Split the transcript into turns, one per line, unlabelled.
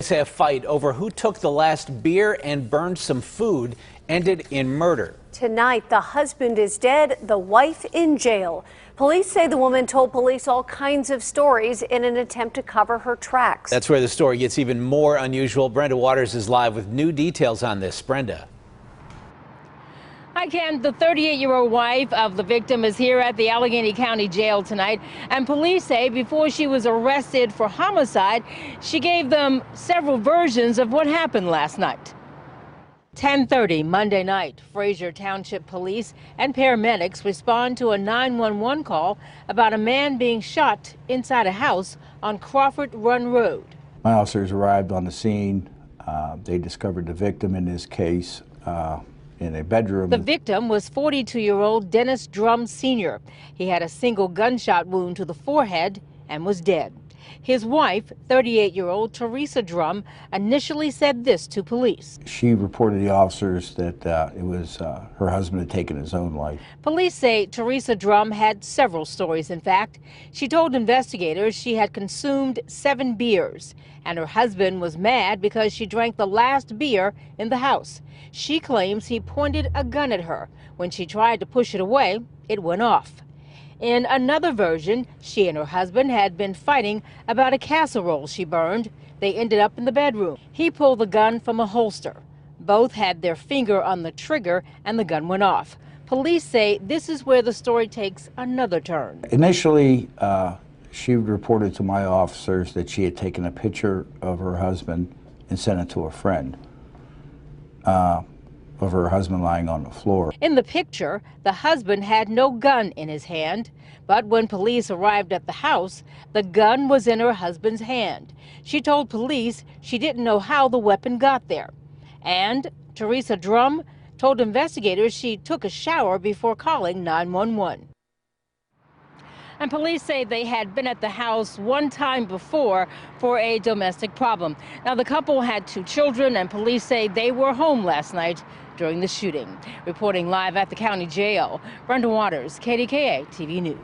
Say a fight over who took the last beer and burned some food ended in murder.
Tonight, the husband is dead, the wife in jail. Police say the woman told police all kinds of stories in an attempt to cover her tracks.
That's where the story gets even more unusual. Brenda Waters is live with new details on this. Brenda.
Hi, Ken. The 38-year-old wife of the victim is here at the Allegheny County Jail tonight, and police say before she was arrested for homicide, she gave them several versions of what happened last night. 10:30 Monday night, Fraser Township Police and paramedics respond to a 911 call about a man being shot inside a house on Crawford Run Road.
My officers arrived on the scene. They discovered the victim in this case in a bedroom.
The victim was 42-year-old Dennis Drum Sr. He had a single gunshot wound to the forehead and was dead. His wife, 38-year-old Teresa Drum, initially said this to police.
She reported to the officers that it was her husband had taken his own life.
Police say Teresa Drum had several stories. In fact, she told investigators she had consumed 7 beers, and her husband was mad because she drank the last beer in the house. She claims he pointed a gun at her. When she tried to push it away, it went off. In another version, she and her husband had been fighting about a casserole she burned. They ended up in the bedroom. He pulled the gun from a holster. Both had their finger on the trigger and the gun went off. Police say this is where the story takes another turn.
Initially, she reported to my officers that she had taken a picture of her husband and sent it to a friend. Of her husband lying on the floor.
In the picture, the husband had no gun in his hand, but when police arrived at the house, the gun was in her husband's hand. She told police she didn't know how the weapon got there. And Teresa Drum told investigators she took a shower before calling 911. And police say they had been at the house one time before for a domestic problem. Now, the couple had 2 children, and police say they were home last night during the shooting. Reporting live at the county jail, Brenda Waters, KDKA TV News.